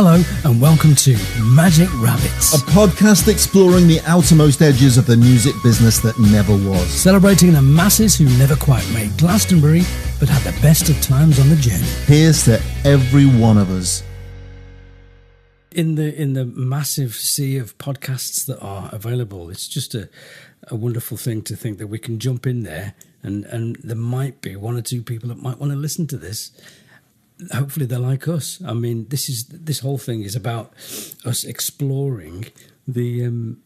Hello and welcome to Magic Rabbits, a podcast exploring the outermost edges of the music business that never was. Celebrating the masses who never quite made Glastonbury but had the best of times on the journey. Here's to every one of us. In the massive sea of podcasts that are available, it's just a wonderful thing to think that we can jump in there and there might be one or two people that might want to listen to this. Hopefully they're like us. I mean, this whole thing is about us exploring the and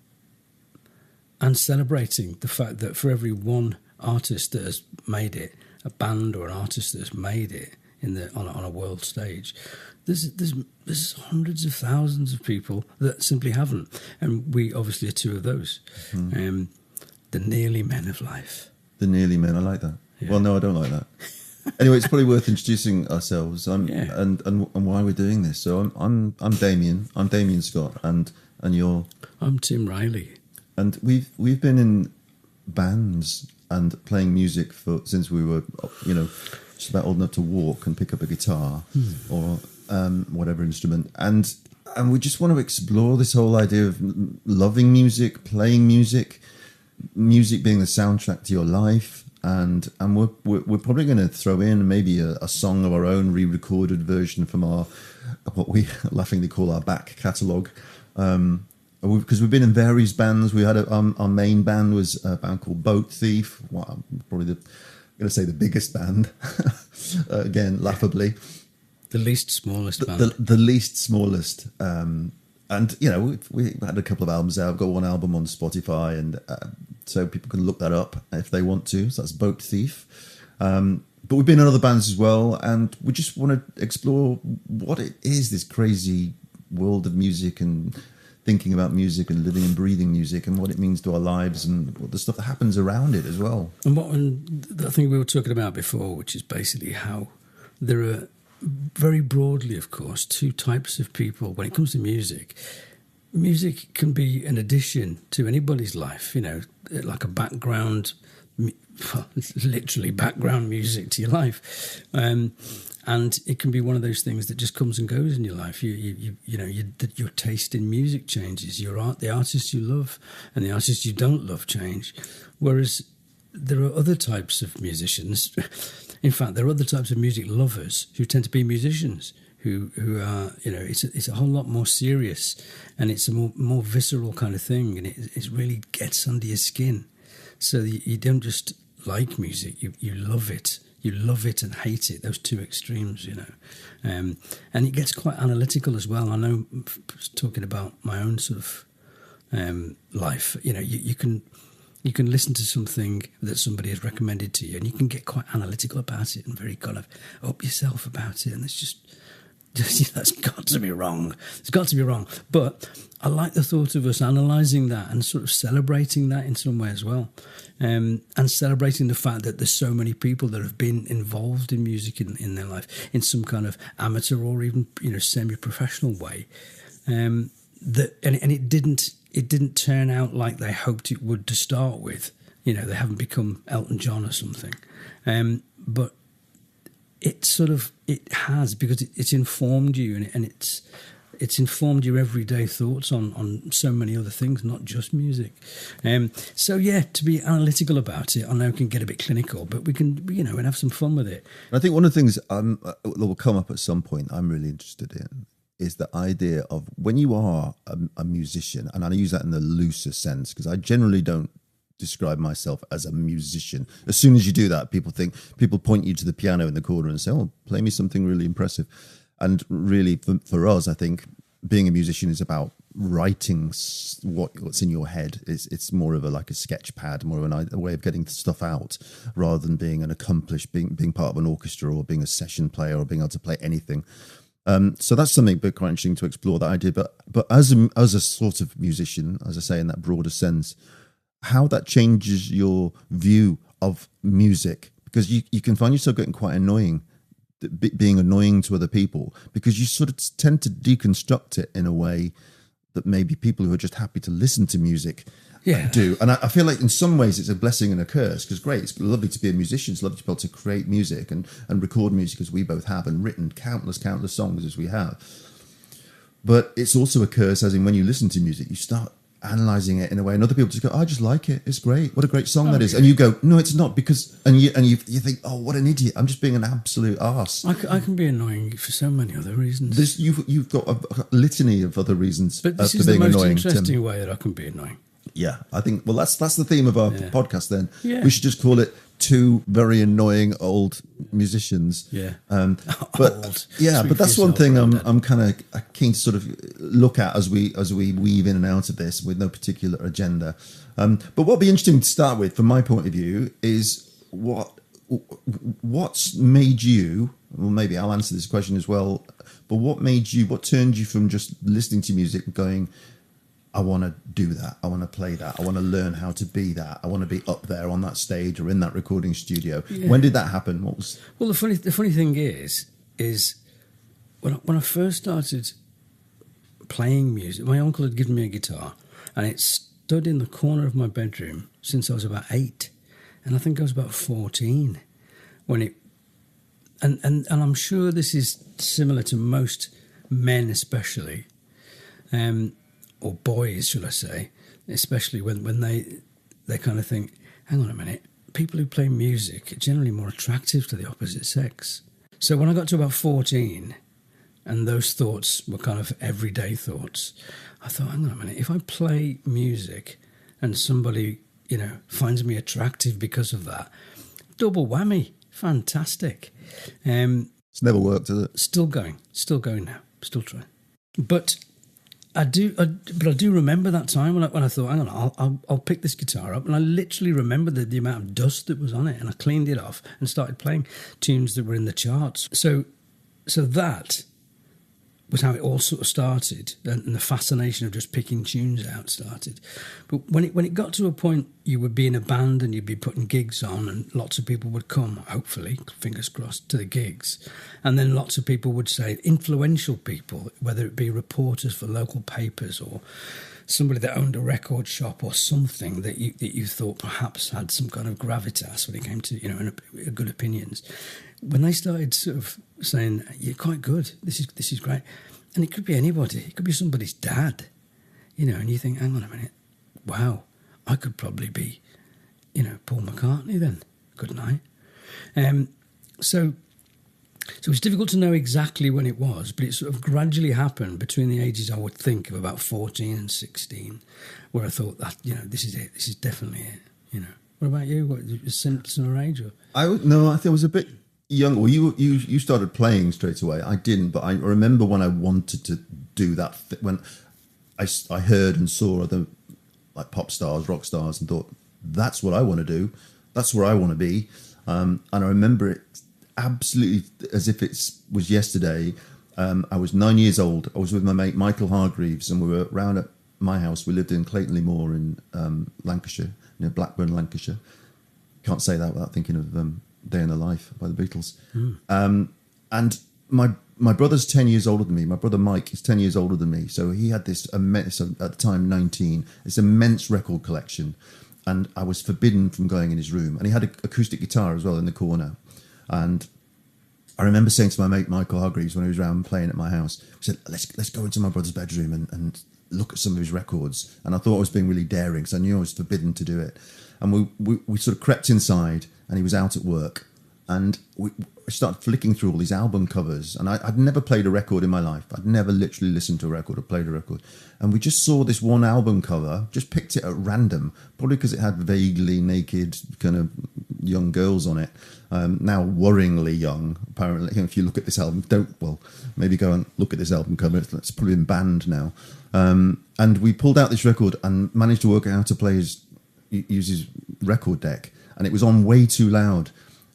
celebrating the fact that for every one artist that has made it, a band or an artist that has made it on a world stage, there's hundreds of thousands of people that simply haven't, and we obviously are two of those. The nearly men of life. The nearly men. I like that. Yeah. Well, no, I don't like that. Anyway, it's probably worth introducing ourselves and why we're doing this. So I'm Damian. I'm Damian Scott, and you're. I'm Tim Riley. And we've been in bands and playing music since we were, just about old enough to walk and pick up a guitar or whatever instrument. And we just want to explore this whole idea of loving music, playing music being the soundtrack to your life. And we're probably going to throw in maybe a song of our own, re-recorded version from what we laughingly call our back catalogue. Because we've been in various bands. We had our main band was a band called Boat Thief. Well, probably I'm going to say the biggest band. Again, laughably. The least smallest band. The least smallest. And, we had a couple of albums out. I've got one album on Spotify, and so people can look that up if they want to. So that's Boat Thief. But we've been in other bands as well, and we just want to explore what it is, this crazy world of music and thinking about music and living and breathing music and what it means to our lives and what the stuff that happens around it as well. And the thing we were talking about before, which is basically how there are, very broadly, of course, two types of people when it comes to music. Music can be an addition to anybody's life, like a background, literally background music to your life. And it can be one of those things that just comes and goes in your life. Your taste in music changes. The artists you love and the artists you don't love change. Whereas there are other types of musicians. In fact, there are other types of music lovers who tend to be musicians who are, it's a whole lot more serious, and it's a more visceral kind of thing, and it really gets under your skin. So you don't just like music, you love it. You love it and hate it, those two extremes, And it gets quite analytical as well. I know, talking about my own sort of life, you can listen to something that somebody has recommended to you, and you can get quite analytical about it and very kind of up yourself about it. And it's just that's got to be wrong. It's got to be wrong. But I like the thought of us analysing that and sort of celebrating that in some way as well. And celebrating the fact that there's so many people that have been involved in music in their life in some kind of amateur or even, semi-professional way. And it didn't turn out like they hoped it would to start with. They haven't become Elton John or something. But it has, because it's informed you and it's informed your everyday thoughts on so many other things, not just music. To be analytical about it, I know it can get a bit clinical, but we can, and have some fun with it. I think one of the things that will come up at some point I'm really interested in is the idea of when you are a musician, and I use that in the looser sense because I generally don't describe myself as a musician. As soon as you do that, people point you to the piano in the corner and say, "Oh, play me something really impressive." And really, for us, I think being a musician is about writing what's in your head. It's more of a sketch pad, more of a way of getting stuff out, rather than being an accomplished, being part of an orchestra or being a session player or being able to play anything. So that's something quite interesting to explore, that idea. But as a sort of musician, as I say, in that broader sense, how that changes your view of music, because you can find yourself getting quite annoying, being annoying to other people, because you sort of tend to deconstruct it in a way that maybe people who are just happy to listen to music do. And I feel like in some ways it's a blessing and a curse, because great, it's lovely to be a musician, it's lovely to be able to create music and record music as we both have, and written countless songs as we have. But it's also a curse, as in when you listen to music, you start analysing it in a way, and other people just go, I just like it. It's great. What a great song that is. And you go, no, it's not, because, and you think, oh, what an idiot. I'm just being an absolute arse. I can be annoying for so many other reasons. You've got a litany of other reasons but this for is being the most annoying. interesting way that I can be annoying. Yeah, I think, well, that's the theme of our podcast then. Yeah. We should just call it Two Very Annoying Old Musicians. Yeah. But Old. yeah, Speak but that's for one yourself, thing Brandon. I'm kind of keen to sort of look at as we weave in and out of this with no particular agenda. But what'd be interesting to start with, from my point of view, is what's made you, well, maybe I'll answer this question as well, but what turned you from just listening to music and going, I want to do that. I want to play that. I want to learn how to be that. I want to be up there on that stage or in that recording studio. Yeah. When did that happen? What was? Well, the funny thing is when I first started playing music, my uncle had given me a guitar, and it stood in the corner of my bedroom since I was about 8, and I think I was about 14 when it. And I'm sure this is similar to most men, especially. Or boys, should I say, especially when they kind of think, hang on a minute, people who play music are generally more attractive to the opposite sex. So when I got to about 14, and those thoughts were kind of everyday thoughts, I thought, hang on a minute, if I play music and somebody, finds me attractive because of that, double whammy, fantastic. It's never worked, has it? Still going now, still trying. But I do remember that time when I thought, hang on, I'll pick this guitar up, and I literally remember the amount of dust that was on it, and I cleaned it off and started playing tunes that were in the charts. So that was how it all sort of started, and the fascination of just picking tunes out started. But when it got to a point, you would be in a band and you'd be putting gigs on, and lots of people would come, hopefully, fingers crossed, to the gigs. And then lots of people would say, influential people, whether it be reporters for local papers or somebody that owned a record shop or something that you thought perhaps had some kind of gravitas when it came to good opinions. When they started sort of saying, you're quite good, this is great, and it could be anybody, it could be somebody's dad, and you think, hang on a minute, wow, I could probably be, Paul McCartney then, couldn't I? So it's difficult to know exactly when it was, but it sort of gradually happened between the ages, I would think, of about 14 and 16, where I thought that, this is it, this is definitely it, What about you? What, similar age? Or? I think I was a bit young. Well, you started playing straight away. I didn't, but I remember when I wanted to do that, when I heard and saw other like pop stars, rock stars, and thought, that's what I want to do. That's where I want to be. And I remember it absolutely as if it was yesterday. I was 9 years old. I was with my mate Michael Hargreaves, and we were round at my house. We lived in Claytonley Moor in Lancashire, near Blackburn, Lancashire. Can't say that without thinking of Day in the Life by the Beatles. And my brother's 10 years older than me. My brother Mike is 10 years older than me. So he had this immense, at the time 19, this immense record collection. And I was forbidden from going in his room. And he had an acoustic guitar as well in the corner. And I remember saying to my mate Michael Hargreaves when he was around playing at my house, I said, let's go into my brother's bedroom and look at some of his records. And I thought I was being really daring because I knew I was forbidden to do it. And we sort of crept inside, and he was out at work. And we started flicking through all these album covers. And I'd never played a record in my life. I'd never literally listened to a record or played a record. And we just saw this one album cover, just picked it at random, probably because it had vaguely naked kind of young girls on it. Now worryingly young, apparently. If you look at this album, maybe go and look at this album cover. It's probably been banned now. And we pulled out this record and managed to work out how to use his record deck. And it was on way too loud.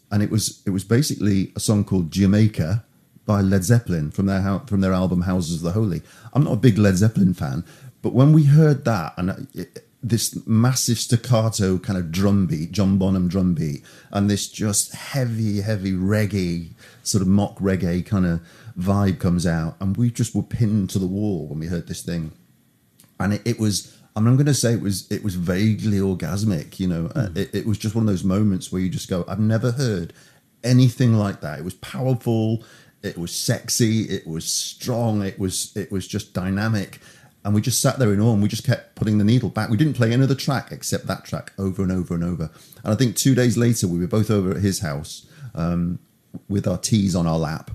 And it was basically a song called Jamaica by Led Zeppelin from their album Houses of the Holy. I'm not a big Led Zeppelin fan, but when we heard that and this massive staccato kind of drum beat, John Bonham drum beat, and this just heavy reggae, sort of mock reggae kind of vibe comes out, and we just were pinned to the wall when we heard this thing. And it was, I'm going to say it was vaguely orgasmic, It was just one of those moments where you just go, I've never heard anything like that. It was powerful. It was sexy. It was strong. It was just dynamic. And we just sat there in awe, and we just kept putting the needle back. We didn't play any other track except that track over and over and over. And I think 2 days later, we were both over at his house with our teas on our lap,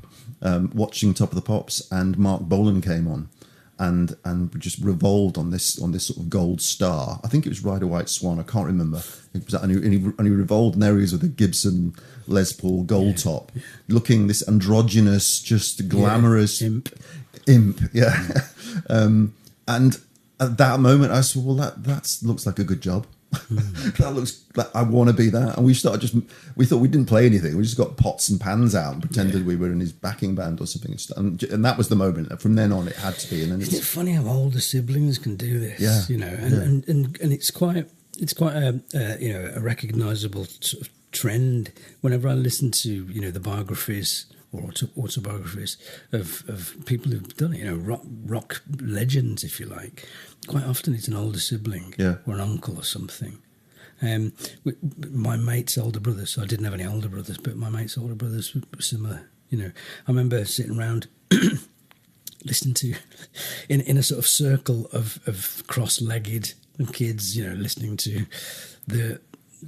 watching Top of the Pops, and Mark Bolan came on, and we just revolved on this sort of gold star. I think it was Ride a White Swan. I can't remember. It was, and he revolved in areas with a Gibson Les Paul gold top, looking this androgynous, just glamorous imp. Yeah. And at that moment, I saw, well, that looks like a good job. That looks like I want to be that. And we thought we didn't play anything. We just got pots and pans out and pretended we were in his backing band or something. And that was the moment. From then on, it had to be. And then Isn't it funny how older siblings can do this? Yeah. You know, and it's quite a recognisable sort of trend. Whenever I listen to the biographies or autobiographies of people who've done it, rock legends, if you like. Quite often it's an older sibling or an uncle or something. My mate's older brothers, so I didn't have any older brothers, but my mate's older brothers were similar. I remember sitting around listening to, in a sort of circle of cross-legged kids, listening to the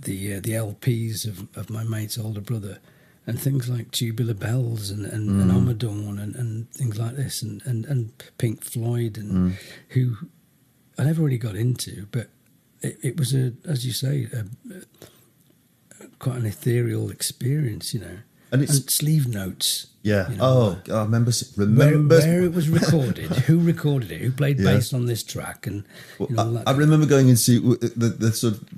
LPs of my mate's older brother. And things like Tubular Bells and Omadorn and things like this and Pink Floyd and who I never really got into, but it was as you say, quite an ethereal experience, and sleeve notes. Yeah. I remember where it was recorded, who recorded it, who played bass on this track, and I remember going and see the sort of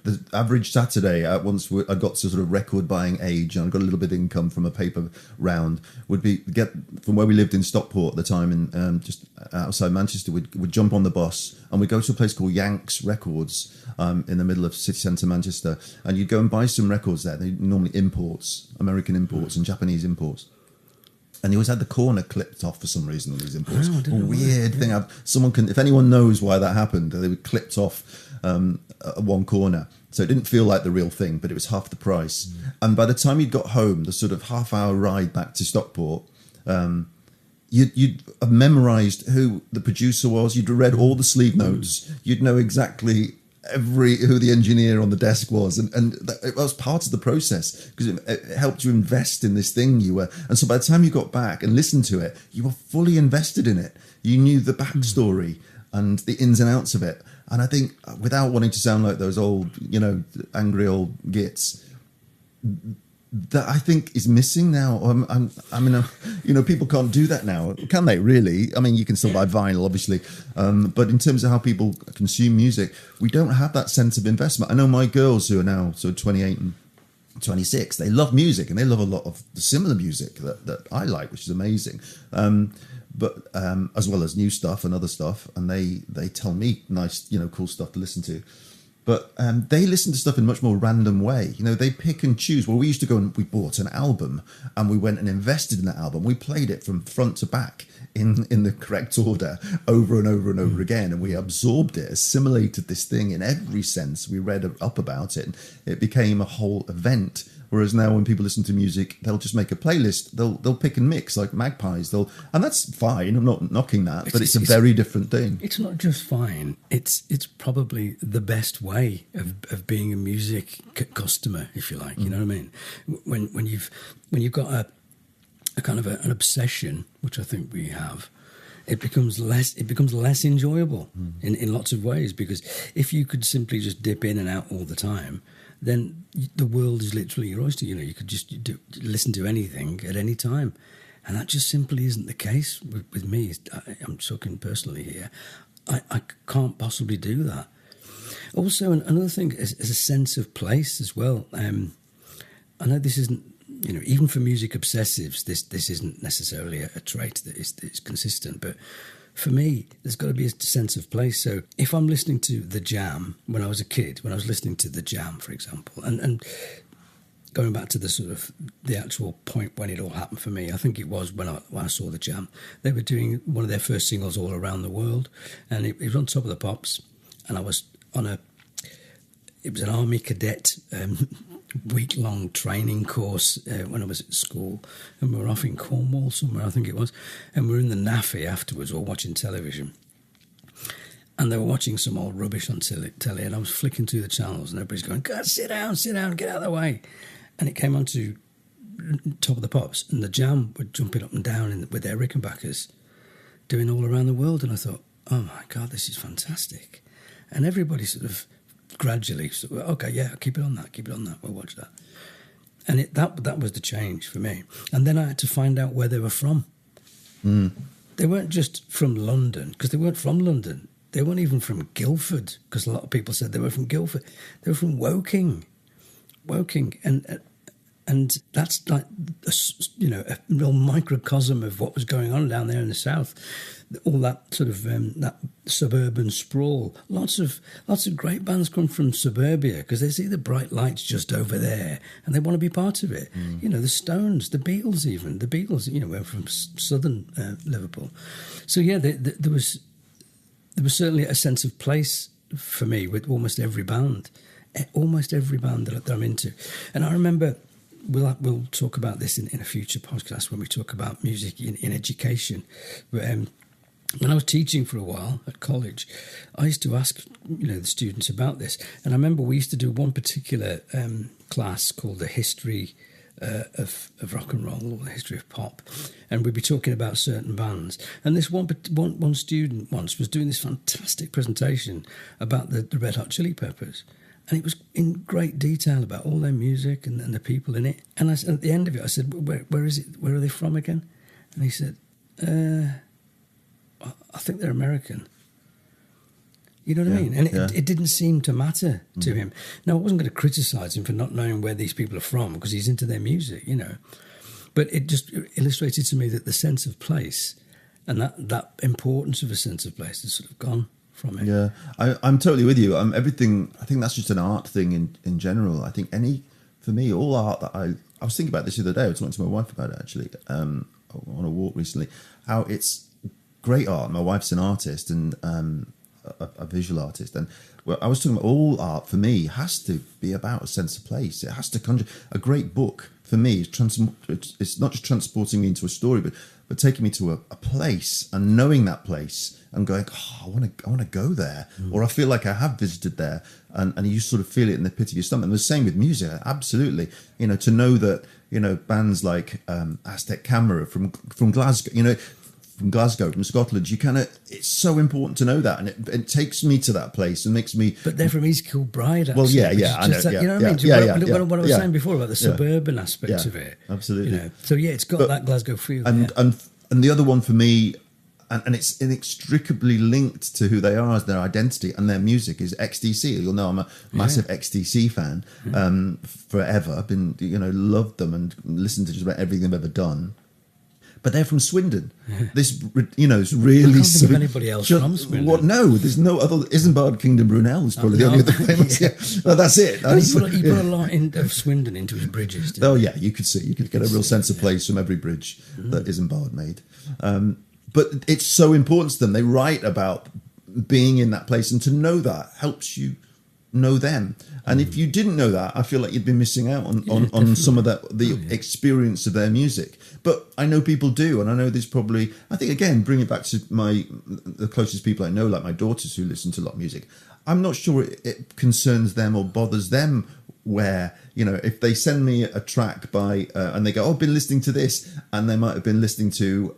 the average Saturday. Once I got to sort of record buying age, and I got a little bit of income from a paper round. Would be get from where we lived in Stockport at the time, and just outside Manchester. We'd jump on the bus and we'd go to a place called Yanks Records in the middle of city centre Manchester, and you'd go and buy some records there. They normally imports, American imports and Japanese imports. And he always had the corner clipped off for some reason on these imports. A weird thing. If anyone knows why that happened, they were clipped off one corner. So it didn't feel like the real thing, but it was half the price. And by the time you'd got home, the sort of half-hour ride back to Stockport, you'd have memorised who the producer was. You'd read all the sleeve notes. You'd know exactly who the engineer on the desk was, and it was part of the process because it helped you invest in this thing you were. And so by the time you got back and listened to it, you were fully invested in it. You knew the backstory and the ins and outs of it. And I think, without wanting to sound like those old, angry old gits, that I think is missing now. I mean, people can't do that now, can they? Really? I mean, you can still buy vinyl, obviously, but in terms of how people consume music, we don't have that sense of investment. I know my girls who are now sort of 28 and 26, they love music and they love a lot of the similar music that I like, which is amazing. But as well as new stuff and other stuff, and they tell me nice, cool stuff to listen to. But they listen to stuff in a much more random way. They pick and choose. Well, we used to go and we bought an album and we went and invested in that album. We played it from front to back in the correct order over and over and over again. And we absorbed it, assimilated this thing in every sense. We read up about it. And it became a whole event. Whereas now when people listen to music, they'll just make a playlist. They'll pick and mix like magpies. And that's fine. I'm not knocking that, but it's a very different thing. It's not just fine. It's probably the best way of being a music customer, if you like. You know what I mean? When you've got a kind of an obsession, which I think we have, it becomes less enjoyable in lots of ways, because if you could simply just dip in and out all the time, then the world is literally your oyster. You could just listen to anything at any time. And that just simply isn't the case with me. I'm talking personally here. I can't possibly do that. Also, another thing is a sense of place as well. I know this isn't, even for music obsessives, this isn't necessarily a trait that is consistent, but for me, there's got to be a sense of place. So if I'm listening to The Jam when I was a kid, when I was listening to The Jam, for example, and going back to the sort of the actual point when it all happened for me, I think it was when I saw The Jam. They were doing one of their first singles all around the world, and it was on Top of the Pops, and I was it was an army cadet week-long training course when I was at school, and we were off in Cornwall somewhere, I think it was, and we were in the naffy afterwards, all watching television. And they were watching some old rubbish on telly, and I was flicking through the channels, and everybody's going, God, sit down, get out of the way. And it came on to Top of the Pops, and the Jam were jumping up and down with their Rickenbackers, doing All Around the World. And I thought, oh my God, this is fantastic. And everybody sort of gradually, okay, yeah, keep it on that, we'll watch that. And that was the change for me. And then I had to find out where they were from. They weren't just from London, because they weren't from London. They weren't even from Guildford, because a lot of people said they were from Guildford. They were from Woking, and that's like a real microcosm of what was going on down there in the south. All that sort of that suburban sprawl. Lots of great bands come from suburbia because they see the bright lights just over there and they want to be part of it. The Stones, the Beatles, even the Beatles. Were from southern Liverpool. So yeah, there was certainly a sense of place for me with almost every band that I'm into. And I remember we'll talk about this in a future podcast when we talk about music in education. But when I was teaching for a while at college, I used to ask the students about this. And I remember we used to do one particular class called the history of rock and roll, or the history of pop, and we'd be talking about certain bands. And this one student once was doing this fantastic presentation about the Red Hot Chili Peppers, and it was in great detail about all their music and the people in it. And at the end of it, I said, "Where is it? Where are they from again?" And he said, "I think they're American." You know what I mean? And it didn't seem to matter to him. Now, I wasn't going to criticise him for not knowing where these people are from because he's into their music, But it just illustrated to me that the sense of place and that importance of a sense of place has sort of gone from it. Yeah, I'm totally with you. I think that's just an art thing in general. I think for me, all art that I was thinking about this the other day. I was talking to my wife about it, actually, on a walk recently, how it's great art. My wife's an artist and a visual artist, and I was talking about all art for me has to be about a sense of place. It has to conjure. A great book for me it's not just transporting me into a story, but taking me to a place and knowing that place and going, I want to go there, or I feel like I have visited there, and you sort of feel it in the pit of your stomach. And the same with music, absolutely. To know that bands like Aztec Camera from Glasgow, from Scotland, it's so important to know that, and it takes me to that place and makes me. But they're from East Kilbride, actually. Well, I know. You know what I mean? What I was saying before about the suburban aspect of it, absolutely. So it's got that Glasgow feel. And the other one for me, and it's inextricably linked to who they are as their identity and their music, is XTC. You'll know I'm a massive XTC fan forever. I've been loved them and listened to just about everything they've ever done. But they're from Swindon. This, it's really. I can't think of anybody else from Swindon. What? No, there's no other. Isambard Kingdom Brunel is probably the only other famous. Well, that's it. He put a lot of Swindon into his bridges. You could get a real sense of place from every bridge that Isambard made. But it's so important to them. They write about being in that place, and to know that helps you know them. And if you didn't know that, I feel like you'd be missing out on some of the experience of their music. But I know people do, and I know there's probably, I think, again, bring it back to the closest people I know, like my daughters who listen to a lot of music. I'm not sure it concerns them or bothers them where, if they send me a track by, and they go, I've been listening to this, and they might have been listening to,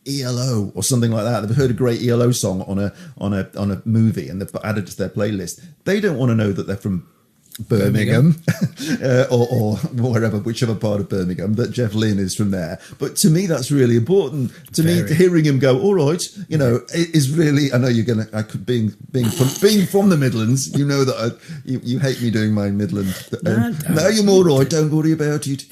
ELO or something like that. They've heard a great ELO song on a movie and they've added it to their playlist. They don't want to know that they're from Birmingham or wherever, whichever part of Birmingham that Jeff Lynne is from there. But to me, that's really important. To me, hearing him go, all right, is really. I know you're gonna. Being from the Midlands, that you hate me doing my Midland. No, you're all right. Don't worry about it.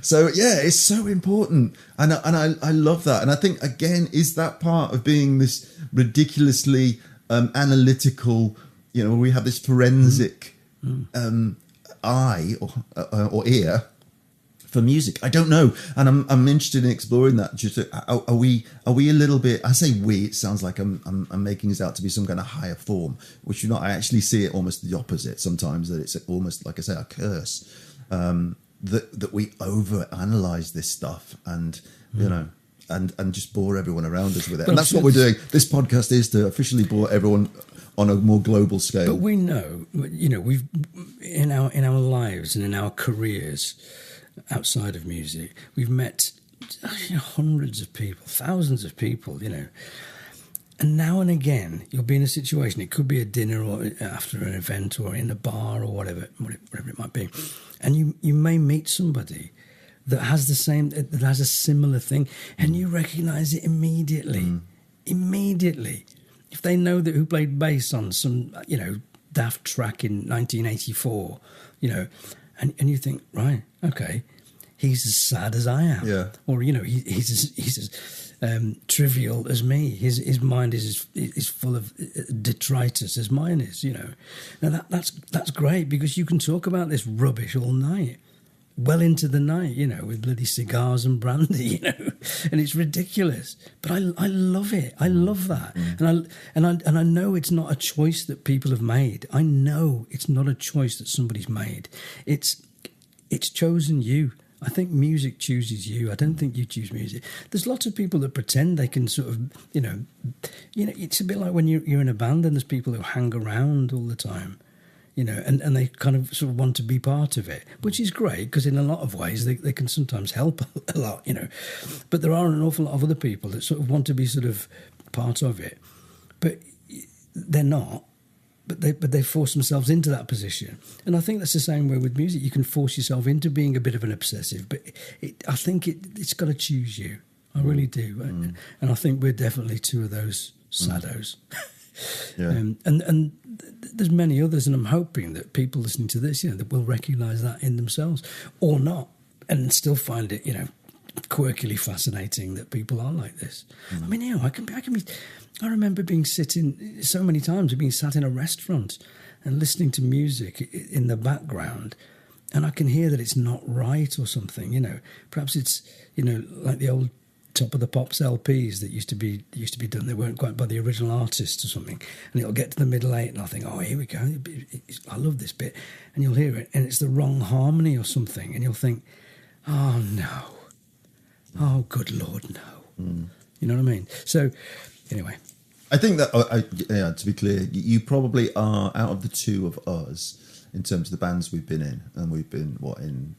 So it's so important, and I love that, and I think again is that part of being this ridiculously analytical. We have this forensic eye or ear for music? I don't know, and I'm interested in exploring that. Just are we a little bit? I say we. It sounds like I'm making this out to be some kind of higher form, which you're not. I actually see it almost the opposite sometimes. That it's almost like I say a curse. That we overanalyze this stuff, and you know, and just bore everyone around us with it. And that's what we're doing. This podcast is to officially bore everyone on a more global scale. But we know, you know, we've in our lives and in our careers outside of music, we've met hundreds of people, thousands of people, you know. And now and again, you'll be in a situation. It could be a dinner or after an event or in a bar or whatever it might be, and you may meet somebody that has a similar thing, and you recognise it immediately. Immediately, if they know that who played bass on some daft track in 1984, and you think, right, okay, he's as sad as I am, or he's as trivial as me. His mind is full of detritus as mine is. Now that's great, because you can talk about this rubbish all night, well into the night, with bloody cigars and brandy, and it's ridiculous. But I love it. I love that, and I know it's not a choice that people have made. I know it's not a choice that somebody's made. It's chosen you. I think music chooses you. I don't think you choose music. There's lots of people that pretend they can sort of, it's a bit like when you're in a band and there's people who hang around all the time, and they kind of sort of want to be part of it, which is great, because in a lot of ways they can sometimes help a lot, But there are an awful lot of other people that sort of want to be sort of part of it, but they're not. But they force themselves into that position. And I think that's the same way with music. You can force yourself into being a bit of an obsessive, but I think it's got to choose you. I really do. And I think we're definitely two of those saddos. And there's many others, and I'm hoping that people listening to this, that will recognise that in themselves, or not, and still find it, quirkily fascinating that people are like this. I mean, I remember being sitting so many times, being sat in a restaurant and listening to music in the background, and I can hear that it's not right or something. Perhaps it's like the old Top of the Pops LPs that used to be done. They weren't quite by the original artist or something, and it'll get to the middle eight, and I'll think, oh, here we go. I love this bit, and you'll hear it, and it's the wrong harmony or something, and you'll think, oh no. Oh, good Lord, no. You know what I mean? So, anyway. I think that, to be clear, you probably are, out of the two of us, in terms of the bands we've been in, and we've been, in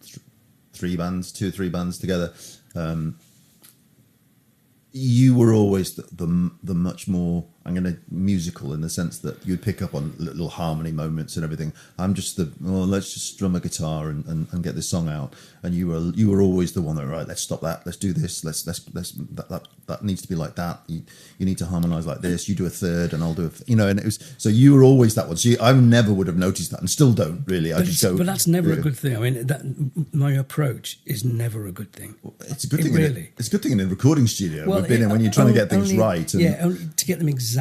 2 or 3 bands together, you were always the much more, musical, in the sense that you'd pick up on little harmony moments and everything. I'm just let's just strum a guitar and get this song out. And you were always the one that, right, let's stop that, let's do this, let's that needs to be like that. You need to harmonise like this. You do a third, and I'll do and it was, so you were always that one. So I never would have noticed that, and still don't really. But that's never a good thing. I mean, my approach is never a good thing. Well, it's a good thing. Really, it's a good thing in a recording studio. We've been in when you're trying to get things right. And, only to get them exact.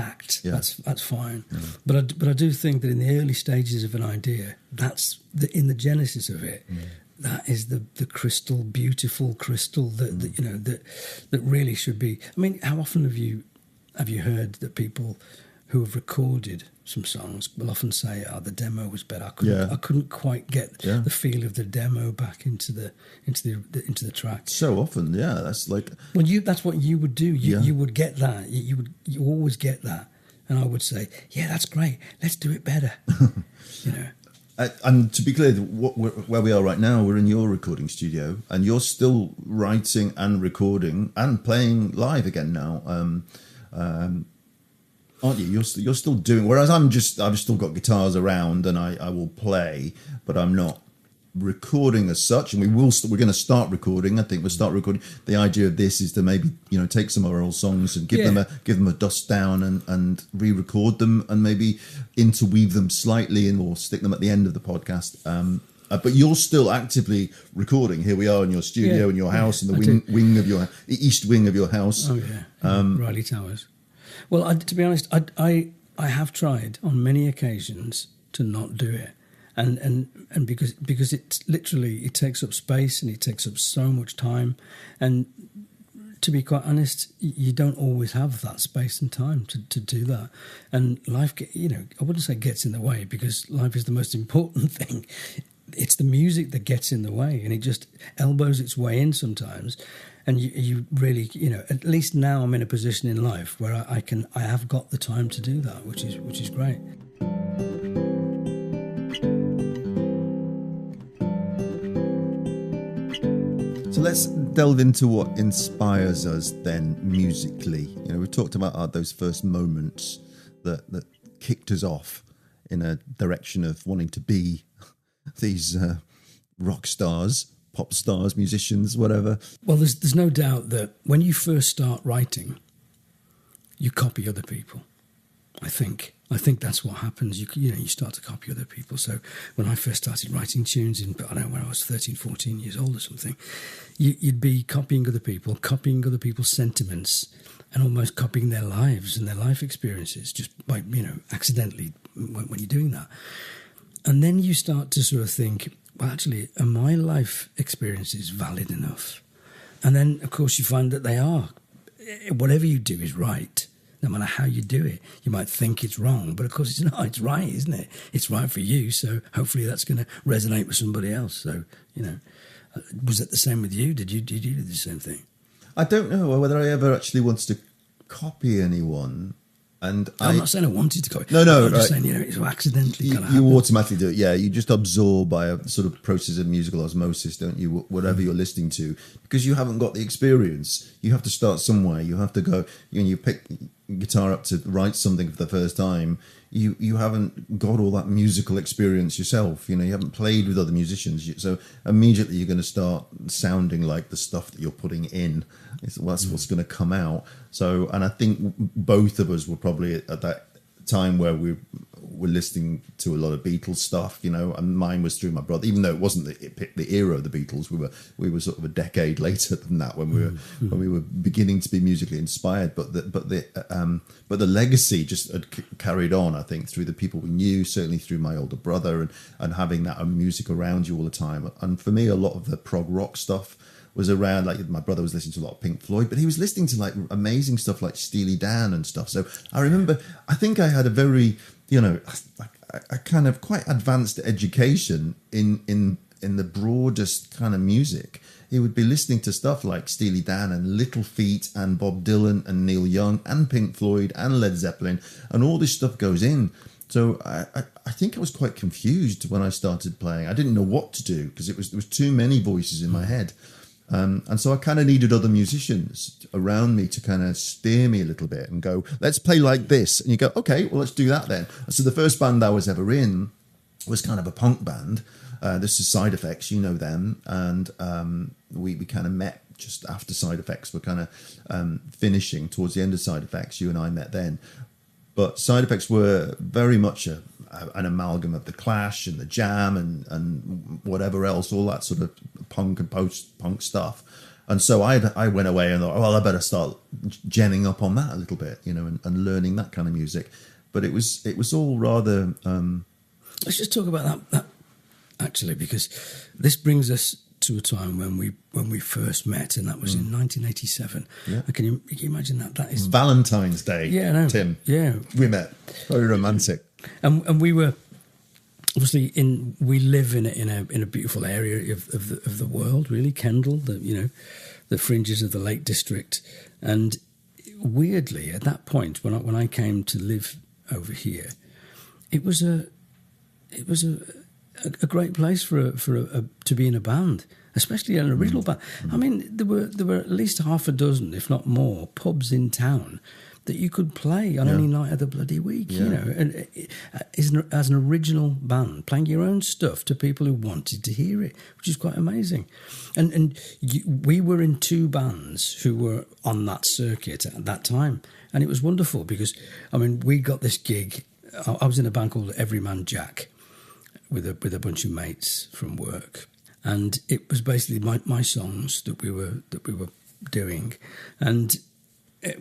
Yeah. That's fine. Yeah. But I do think that in the early stages of an idea, that's in the genesis of it. That is the crystal, beautiful crystal that really should be. I mean, how often have you heard that people who have recorded some songs will often say, "Oh, the demo was better. I couldn't quite get the feel of the demo back into the track." So often, that's like. Well, that's what you would do. You would get that. You always get that, and I would say, "Yeah, that's great. Let's do it better." And to be clear, where we are right now, we're in your recording studio, and you're still writing and recording and playing live again now. Aren't you? You're still doing. Whereas I've still got guitars around, and I will play, but I'm not recording as such. And we're going to start recording. I think we'll start recording. The idea of this is to maybe take some of our old songs and give them a dust down and re-record them, and maybe interweave them slightly, and or stick them at the end of the podcast. But you're still actively recording. Here we are in your studio, in your house, in the east wing of your house. Oh yeah, Riley Towers. Well, to be honest, I have tried on many occasions to not do it, and because it takes up space and it takes up so much time, and to be quite honest, you don't always have that space and time to do that. And life, I wouldn't say gets in the way, because life is the most important thing. It's the music that gets in the way, and it just elbows its way in sometimes. And you really, at least now I'm in a position in life where I have got the time to do that, which is great. So let's delve into what inspires us then musically. We talked about those first moments that kicked us off in a direction of wanting to be these rock stars, pop stars, musicians, whatever. Well, there's no doubt that when you first start writing, you copy other people. I think that's what happens. You start to copy other people. So when I first started writing tunes when I was 13, 14 years old or something, you'd be copying other people's sentiments, and almost copying their lives and their life experiences just by, accidentally when you're doing that. And then you start to sort of think, well, actually, are my life experiences valid enough? And then, of course, you find that they are. Whatever you do is right. No matter how you do it, you might think it's wrong, but of course it's not. It's right, isn't it? It's right for you, so hopefully that's going to resonate with somebody else. So, was it the same with you? Did you do the same thing? I don't know whether I ever actually wanted to copy anyone. And I'm not saying I wanted to copy. No, I'm just saying, it's accidentally kind of you happened. automatically do it. Yeah, you just absorb by a sort of process of musical osmosis, don't you? Whatever you're listening to, because you haven't got the experience. You have to start somewhere. You have to go. You pick guitar up to write something for the first time. You haven't got all that musical experience yourself. You haven't played with other musicians, so immediately you're going to start sounding like the stuff that you're putting in. That's what's going to come out. So, and I think both of us were probably at that time where we were listening to a lot of Beatles stuff, and mine was through my brother, even though it wasn't the era of the Beatles. We were sort of a decade later than that when we were beginning to be musically inspired. But the legacy just had carried on, I think, through the people we knew, certainly through my older brother, and having that music around you all the time. And for me, a lot of the prog rock stuff was around, like my brother was listening to a lot of Pink Floyd, but he was listening to like amazing stuff like Steely Dan and stuff. So I remember, I think I had a very, a kind of quite advanced education in the broadest kind of music. He would be listening to stuff like Steely Dan and Little Feat and Bob Dylan and Neil Young and Pink Floyd and Led Zeppelin, and all this stuff goes in. So I think I was quite confused when I started playing. I didn't know what to do because there was too many voices in my head. And so I kind of needed other musicians around me to kind of steer me a little bit and go, let's play like this. And you go, okay, well, let's do that then. So the first band I was ever in was kind of a punk band. This is Side Effects, them. And we kind of met just after Side Effects were kind of finishing towards the end of Side Effects. You and I met then. But Side Effects were very much an amalgam of the Clash and the Jam and whatever else, all that sort of punk and post-punk stuff. And so I went away and thought, well, I better start genning up on that a little bit, and learning that kind of music. But it was all rather... Let's just talk about that actually, because this brings us to a time when we first met, and that was in 1987. Yeah. Can you imagine that? That is Valentine's Day. Yeah, no, Tim. Yeah, we met. Very romantic. And we were obviously we live in a beautiful area of the world, really, Kendal, the fringes of the Lake District, and weirdly at that point when I came to live over here, it was a great place for to be in a band, especially an original band. I mean, there were at least half a dozen, if not more, pubs in town that you could play on any night of the bloody week. And as an original band, playing your own stuff to people who wanted to hear it, which is quite amazing. And we were in two bands who were on that circuit at that time, and it was wonderful because we got this gig. I was in a band called Everyman Jack, with a bunch of mates from work, and it was basically my songs that we were doing, and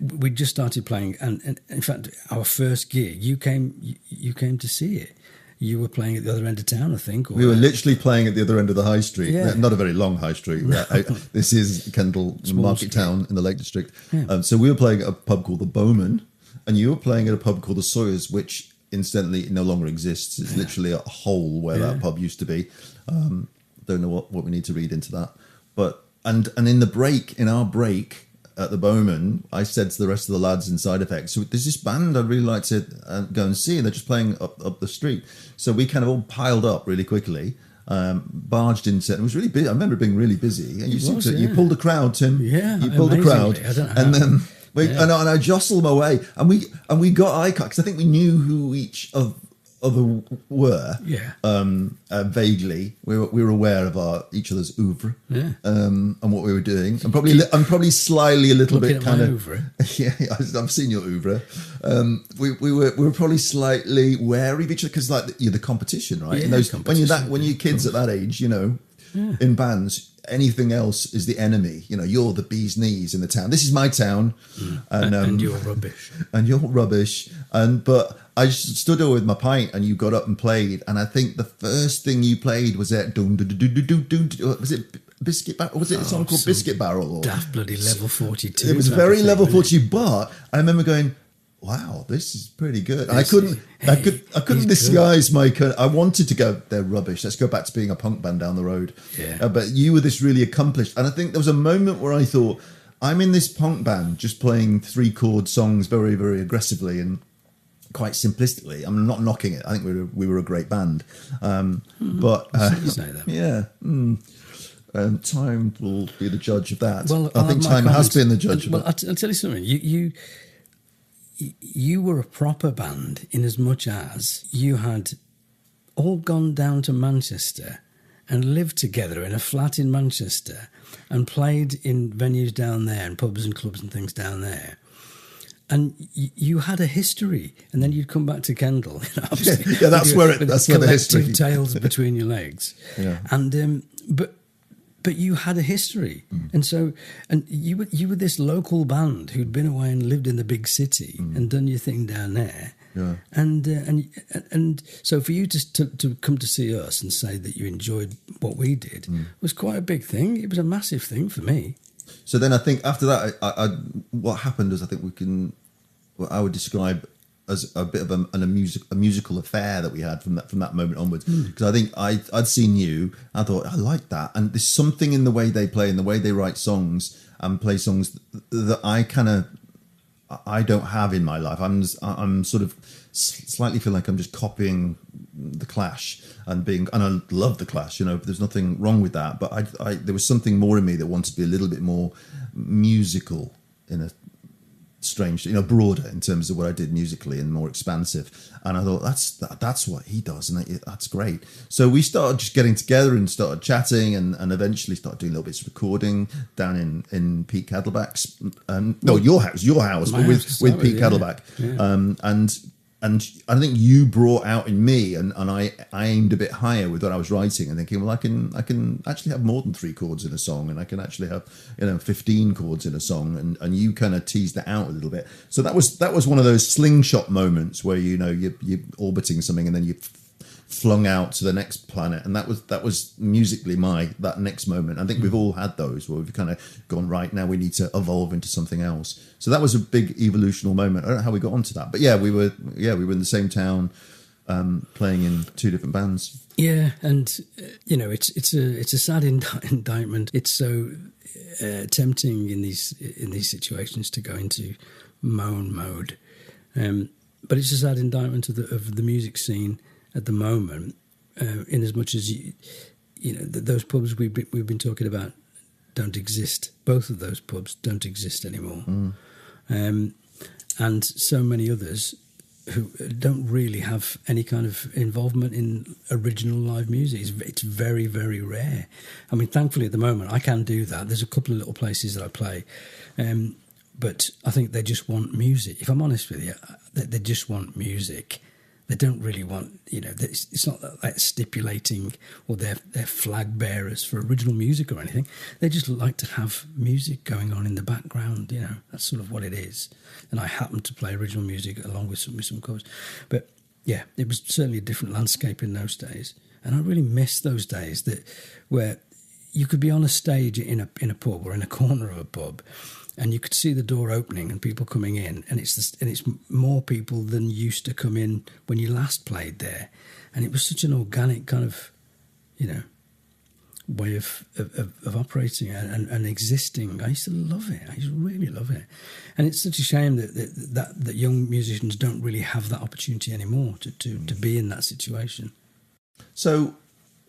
we just started playing. And in fact, our first gig, you came to see it. you were playing at the other end of town, I think. Or, we were literally playing at the other end of the high street. Yeah. Not a very long high street. This is Kendal Market Town in the Lake District. Yeah. So we were playing at a pub called the Bowman, and you were playing at a pub called the Sawyers, which incidentally no longer exists. It's literally a hole where that pub used to be. Don't know what we need to read into that. But and in our break at the Bowman, I said to the rest of the lads in Side Effects, so there's this band I'd really like to go and see, and they're just playing up the street. So we kind of all piled up really quickly, barged into it. It was really busy. I remember it being really busy. And you pulled a crowd, Tim. Yeah, you pulled a crowd, I don't know. and then. And I jostled my way, and we got eye contact because I think we knew who each other were. Yeah. Vaguely, we were aware of each other's oeuvre. Yeah. And what we were doing, and probably slightly a little Looking bit at kind my of. oeuvre. Yeah, I've seen your oeuvre. We were probably slightly wary of each other because the competition, right? Yeah, And when you're kids at that age, in bands. Anything else is the enemy. You're the bee's knees in the town. This is my town, and you're rubbish. And you're rubbish. But I just stood there with my pint, and you got up and played. And I think the first thing you played was that was it Biscuit Barrel? Was it a song called Biscuit Barrel? Or Daft bloody Level 42. It was very Level 42. But I remember going, wow, this is pretty good. I couldn't disguise my. I wanted to go, they're rubbish. Let's go back to being a punk band down the road. Yeah. But you were this really accomplished, and I think there was a moment where I thought, I'm in this punk band, just playing 3-chord songs very, very aggressively and quite simplistically. I'm not knocking it. I think we were a great band, but You say that. yeah. Time will be the judge of that. Well, I think time has been the judge of well, that. I'll tell you something. You were a proper band in as much as you had all gone down to Manchester and lived together in a flat in Manchester and played in venues down there and pubs and clubs and things down there. And you had a history, and then you'd come back to Kendal. Yeah, that's where the history. Tails between your legs. Yeah. And but you had a history, and you were this local band who'd been away and lived in the big city and done your thing down there. Yeah. And so for you to come to see us and say that you enjoyed what we did was quite a big thing. It was a massive thing for me. So then I think after that, I what happened is I think what I would describe as a bit of a musical affair that we had from that moment onwards. Because I think I'd seen you, I thought, I like that. And there's something in the way they play and the way they write songs and play songs that I don't have in my life. I'm sort of slightly feel like I'm just copying the Clash and I love the Clash, there's nothing wrong with that. But I there was something more in me that wanted to be a little bit more musical in a strange, broader in terms of what I did musically and more expansive. And I thought that's what he does, and that's great. So we started just getting together and started chatting, and eventually started doing little bits of recording down in Pete Caddleback's. Your house, but with Pete Caddleback. Yeah. And I think you brought out in me, and I aimed a bit higher with what I was writing, and thinking, well, I can actually have more than 3 chords in a song, and I can actually have 15 chords in a song, and you kind of teased it out a little bit. So that was one of those slingshot moments where you're orbiting something, and then you flung out to the next planet, and that was musically that next moment. I think we've all had those where we've kind of gone, right, now we need to evolve into something else. So that was a big evolutional moment. I don't know how we got onto that, but we were in the same town, playing in 2 different bands. Yeah, and it's a sad indictment. It's so tempting in these situations to go into moan mode, but it's a sad indictment of the music scene at the moment, in as much as those pubs we've been talking about don't exist. Both of those pubs don't exist anymore, and so many others who don't really have any kind of involvement in original live music. It's very, very rare. I mean, thankfully at the moment I can do that. There's a couple of little places that I play, but I think they just want music. If I'm honest with you, they just want music. They don't really want, it's not like stipulating or they're flag bearers for original music or anything. They just like to have music going on in the background, That's sort of what it is. And I happen to play original music along with some covers. But yeah, it was certainly a different landscape in those days. And I really miss those days where you could be on a stage in a pub or in a corner of a pub, and you could see the door opening and people coming in, and it's more people than used to come in when you last played there, and it was such an organic kind of, way of operating and existing. I used to love it. I used to really love it, and it's such a shame that young musicians don't really have that opportunity anymore to be in that situation. So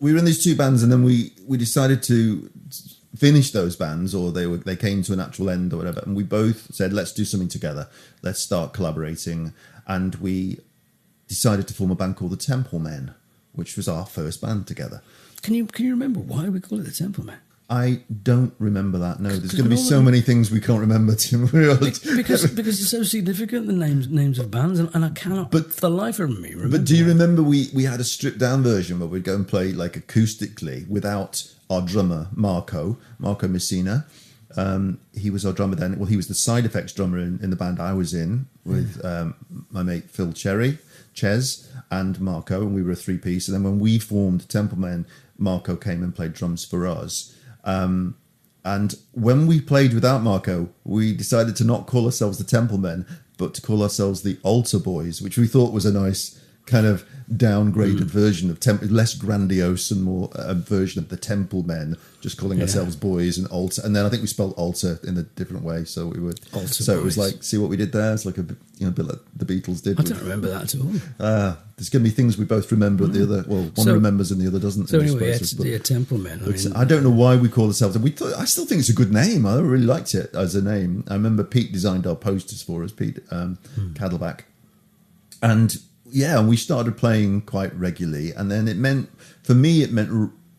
we were in these two bands, and then we decided to finish those bands, or they came to a natural end or whatever. And we both said, let's do something together. Let's start collaborating. And we decided to form a band called the Temple Men, which was our first band together. Can you remember why we call it the Temple Men? I don't remember that. No, there's going to be so many things we can't remember, Tim. because it's so significant, the names of bands, and I cannot, for the life of me, remember. But do you remember we had a stripped down version where we'd go and play like acoustically without our drummer Marco Messina. He was our drummer then. Well, he was the side effects drummer in the band I was in with my mate Phil Ches and Marco, and we were a three-piece. And then when we formed Temple Men, Marco came and played drums for us. And when we played without Marco, we decided to not call ourselves the Temple Men, but to call ourselves the Altar Boys, which we thought was a nice kind of downgraded version of less grandiose and more a version of the Temple Men, just calling ourselves boys and altar. And then I think we spelled altar in a different way, so we would. Altar so boys. It was like, see what we did there? It's like a bit like the Beatles did. I don't remember that at all. There's going to be things we both remember. The other, one remembers and the other doesn't. So anyway, it's the Temple Men. I don't know why we call ourselves. I still think it's a good name. I really liked it as a name. I remember Pete designed our posters for us, Pete Caddleback, and. Yeah, and we started playing quite regularly, and then it meant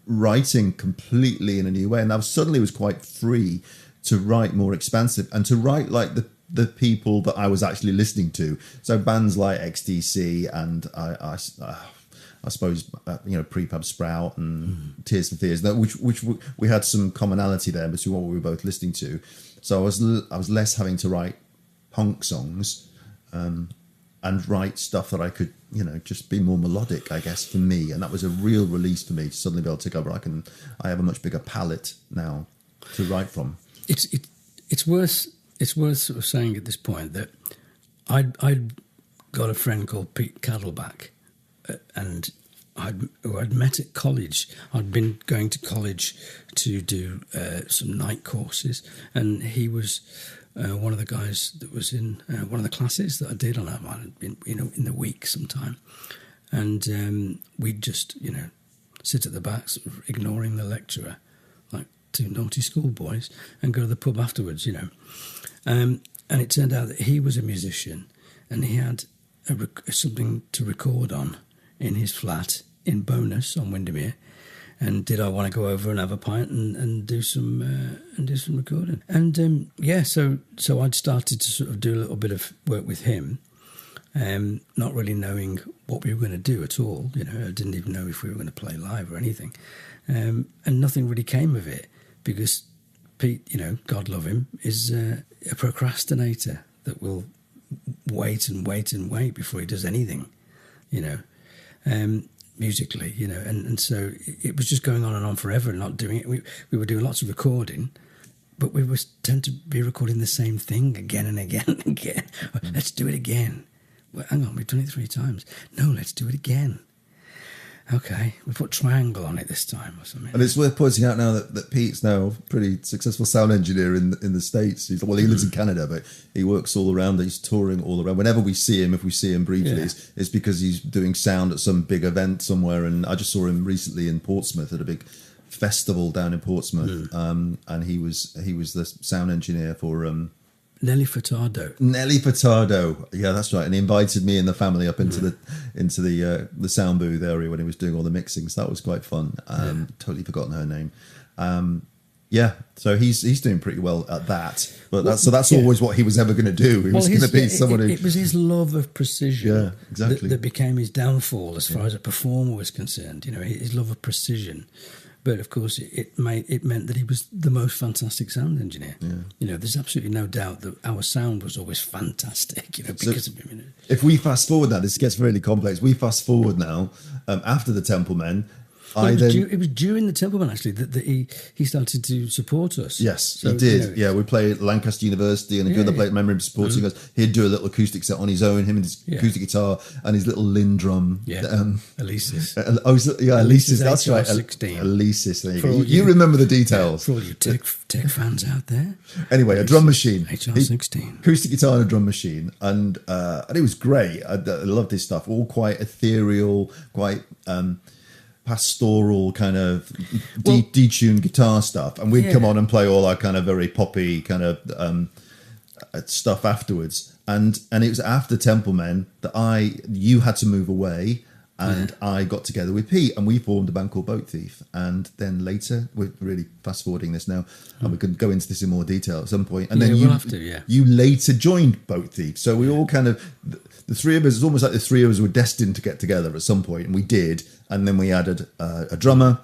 writing completely in a new way, and I suddenly was quite free to write more expansive and to write like the people that I was actually listening to. So bands like XTC and I suppose Prepub Sprout and Tears for Fears, which we had some commonality there between what we were both listening to. So I was less having to write punk songs. And write stuff that I could, just be more melodic, I guess, for me. And that was a real release for me to suddenly be able to go, I have a much bigger palette now to write from. It's worth sort of saying at this point that I'd got a friend called Pete Caddleback, and I'd met at college. I'd been going to college to do some night courses, and he was one of the guys that was in one of the classes that I did on that one, in the week sometime. And we'd just, sit at the back, sort of ignoring the lecturer, like two naughty schoolboys, and go to the pub afterwards, And it turned out that he was a musician, and he had something to record on in his flat in Bonus on Windermere. And did I want to go over and have a pint and do some recording? And so I'd started to sort of do a little bit of work with him, not really knowing what we were going to do at all. I didn't even know if we were going to play live or anything, and nothing really came of it because Pete, God love him, is a procrastinator that will wait and wait and wait before he does anything, musically, and so it was just going on and on forever and not doing it. We were doing lots of recording, but we were tend to be recording the same thing again and again and again. Let's do it again. Well, hang on, we've done it 3 times. No, let's do it again. Okay, we put triangle on it this time or something. And it's worth pointing out now that Pete's now a pretty successful sound engineer in the States. He lives in Canada, but he works all around. He's touring all around. Whenever we see him, if we see him briefly, it's because he's doing sound at some big event somewhere. And I just saw him recently in Portsmouth at a big festival down in Portsmouth, and he was the sound engineer for Nelly Furtado. Yeah, that's right. And he invited me and the family up into the sound booth area when he was doing all the mixing. So that was quite fun. Totally forgotten her name. So he's doing pretty well at that. But that's always what he was ever going to do. He was going to be someone who... It was his love of precision. Yeah, exactly. That became his downfall as far as a performer was concerned. His love of precision. But of course, it meant that he was the most fantastic sound engineer. Yeah. There's absolutely no doubt that our sound was always fantastic. Because of him. If we fast forward now, this gets really complex. We fast forward now, after the Templemen. It was during the Templeman actually that he started to support us. Yes, so, he did. We played at Lancaster University, and a good play at memory of supporting us. He'd do a little acoustic set on his own, him and his acoustic guitar and his little Lynn drum. Yeah, Alesis. Alesis, that's right. 16. Alesis, there you go. You remember the details. For all you tech fans out there. Anyway, a drum machine. HR16. Acoustic guitar and a drum machine. And it was great. I loved his stuff. All quite ethereal, quite... pastoral kind of detuned guitar stuff, and we'd come on and play all our kind of very poppy kind of stuff afterwards. And it was after Templemen that you had to move away, and I got together with Pete, and we formed a band called Boat Thief. And then later, we're really fast forwarding this now, and we could go into this in more detail at some point. And then you later joined Boat Thief, so we all kind of. The three of us, it's almost like the three of us were destined to get together at some point, and we did. And then we added a drummer,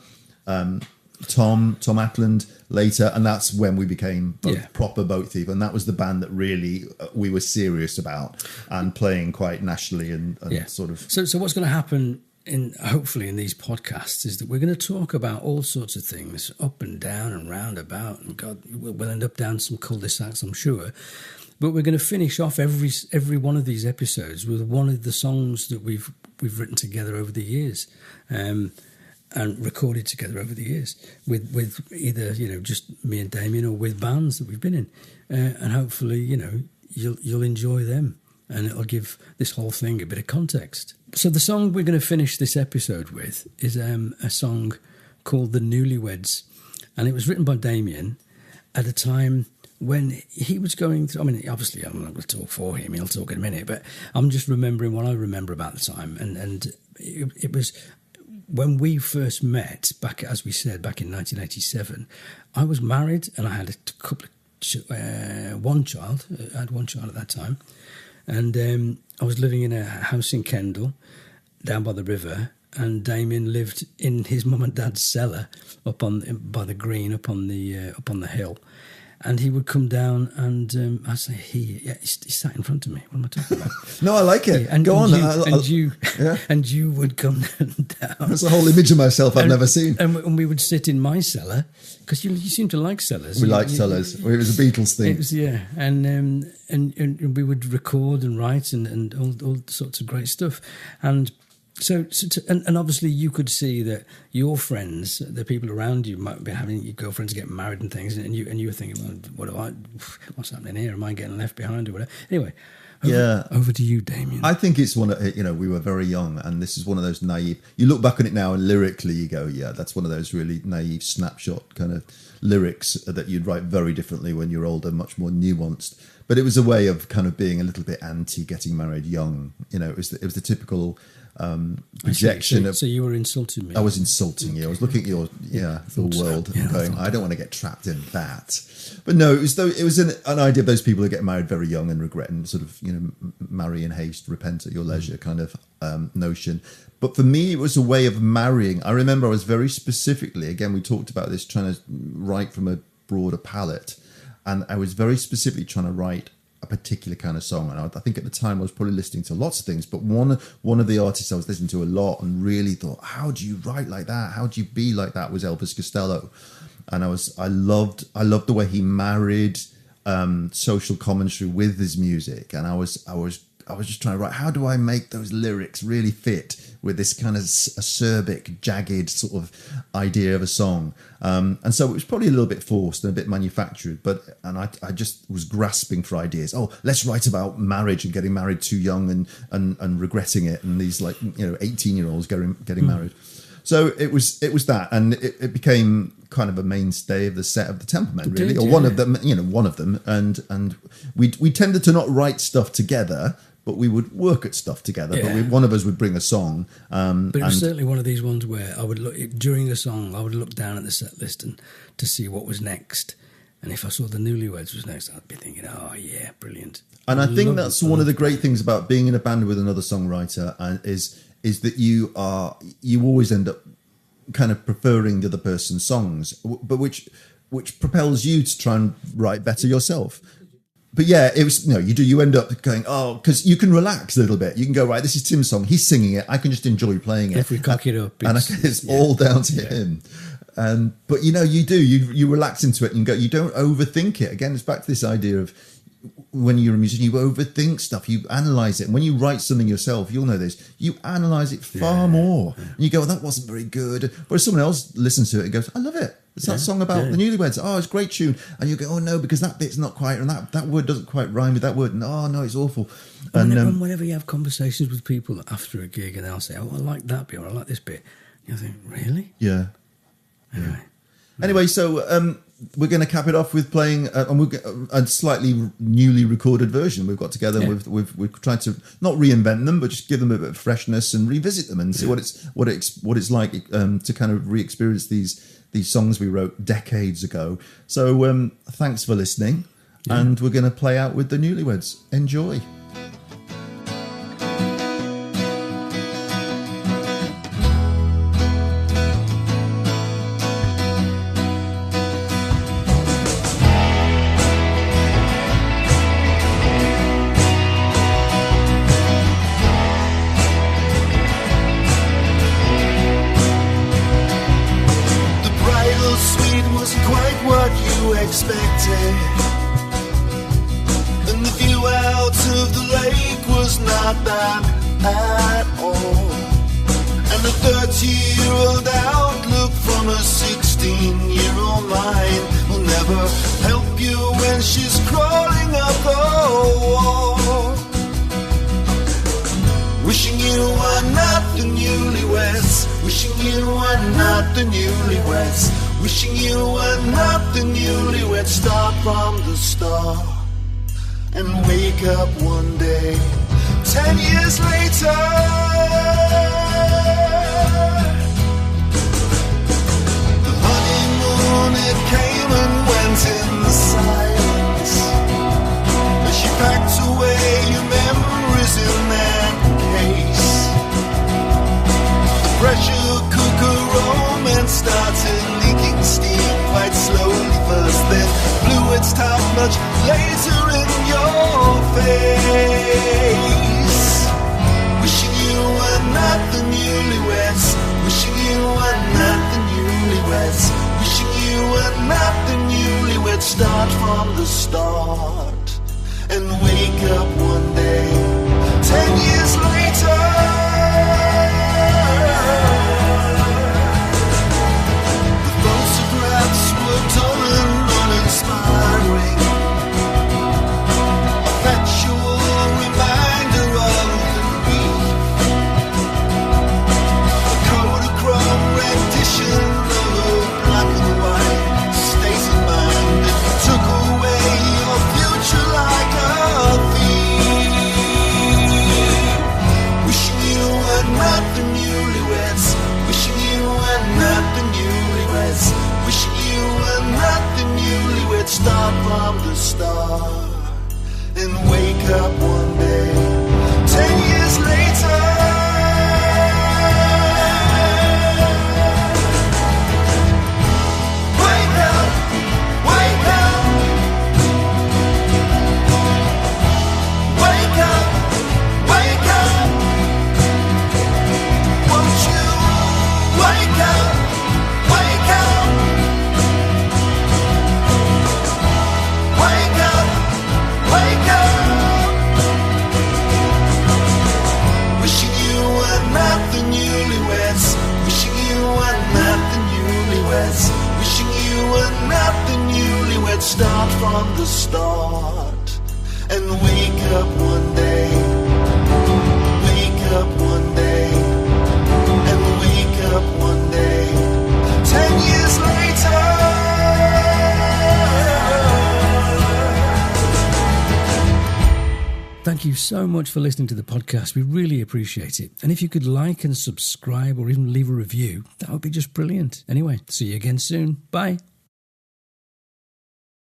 Tom Ackland later, and that's when we became proper Boat Thief. And that was the band that really we were serious about and playing quite nationally and sort of. So what's going to happen hopefully in these podcasts is that we're going to talk about all sorts of things, up and down and round about, and God, we'll end up down some cul-de-sacs, I'm sure. But we're going to finish off every one of these episodes with one of the songs that we've written together over the years, and recorded together over the years with either just me and Damian or with bands that we've been in, and hopefully you'll enjoy them, and it'll give this whole thing a bit of context. So the song we're going to finish this episode with is a song called "The Newlyweds," and it was written by Damian at a time when he was going through. I mean, obviously, I'm not going to talk for him. He'll talk in a minute, but I'm just remembering what I remember about the time. And it was when we first met, back, as we said, back in 1987. I was married and I had a couple of one child. I had one child at that time, and I was living in a house in Kendal, down by the river. And Damien lived in his mum and dad's cellar by the green up on the hill. And he would come down, and I'd say, he sat in front of me. What am I talking about? No, I like it. And Go on. And you would come down. That's a whole image of myself I've never seen. And we would sit in my cellar, because you seem to like cellars. We like cellars. It was a Beatles thing. It was, and we would record and write and all sorts of great stuff. And So obviously you could see that your friends, the people around you, might be having your girlfriends get married and things, and you were thinking, well, what's happening here? Am I getting left behind or whatever? Anyway, over to you, Damien. I think it's one of, we were very young, and this is one of those naive. You look back on it now, and lyrically, you go, yeah, that's one of those really naive snapshot kind of lyrics that you'd write very differently when you're older, much more nuanced. But it was a way of kind of being a little bit anti getting married young. It was the typical. Projection. So you were insulting me. I was insulting you. I was looking at your world and going, I don't want to get trapped in that. But no, it was an idea of those people who get married very young and regret and sort of marry in haste, repent at your leisure kind of notion. But for me, it was a way of marrying. I remember I was very specifically, again, we talked about this, trying to write from a broader palette, and I was very specifically trying to write a particular kind of song. And I think at the time I was probably listening to lots of things, but one of the artists I was listening to a lot and really thought, how do you write like that? How do you be like that? Was Elvis Costello. And I loved the way he married social commentary with his music. And I was just trying to write, how do I make those lyrics really fit with this kind of acerbic, jagged sort of idea of a song? And so it was probably a little bit forced and a bit manufactured, and I just was grasping for ideas. Oh, let's write about marriage and getting married too young and regretting it, and these 18-year-olds getting married. So it was that, and it became kind of a mainstay of the set of the Templemen, really, or one of them, and we tended to not write stuff together, but we would work at stuff together. Yeah. But one of us would bring a song. But it was certainly one of these ones where I would look during the song. I would look down at the set list and to see what was next. And if I saw the Newlyweds was next, I'd be thinking, "Oh yeah, brilliant." And I think that's one of the great things about being in a band with another songwriter, is that you always end up kind of preferring the other person's songs, but which propels you to try and write better yourself. But yeah, it was, you end up going, oh, because you can relax a little bit. You can go, right, this is Tim's song. He's singing it. I can just enjoy playing it. If we cock it up. It's all down to him. But you relax into it and go, you don't overthink it. Again, it's back to this idea of when you're a musician, you overthink stuff, you analyze it. And when you write something yourself, you'll know this, you analyze it far more. And you go, well, that wasn't very good. Whereas someone else listens to it and goes, I love it. It's that song about the Newlyweds. Oh, it's a great tune. And you go, oh no, because that bit's not quite, and that word doesn't quite rhyme with that word. And oh no, it's awful. And whenever you have conversations with people after a gig and they'll say, oh, I like that bit or I like this bit, you think, really? Yeah. Anyway, so we're going to cap it off with playing a slightly newly recorded version we've got together. We've tried to not reinvent them, but just give them a bit of freshness and revisit them and see what it's like to kind of re-experience these songs we wrote decades ago. So thanks for listening, and we're going to play out with the Newlyweds. Enjoy. Expected, and the view out of the lake was not bad at all, and a 30-year-old outlook from a 16-year-old mind will never help you when she's crawling up the wall. Wishing you were not the Newlyweds, wishing you were not the Newlyweds, wishing you were not the Newlyweds. Start from the start and wake up one day 10 years later. The honeymoon, it came and went in silence, as she packed away your memories in that case. The pressure cooker romance started leaking steam quite slowly first, then blew its top much later in your face. Wishing you were not the Newlyweds, wishing you were not the Newlyweds, wishing you were not the Newlyweds. Start from the start and wake up one day 10 years later. Dull and uninspiring, a factual reminder of the week, a Kodachrome rendition of a black and white state of mind that took away your future like a thief. Wishing you were not the Newlyweds, wishing you were not the Newlyweds, wishing you were not the Newlyweds. Start from the start and wake up one day 10 years later. Wake up, wake up, wake up, wake up. Won't you wake up, wake up? Wake up, wake up. Wishing you were not the Newlyweds, wishing you were not the Newlyweds, wishing you were not the Newlyweds. Start from the start and wake up one day, wake up one day, and wake up one day 10 years later. Thank you so much for listening to the podcast. We really appreciate it. And if you could like and subscribe or even leave a review, that would be just brilliant. Anyway, see you again soon. Bye.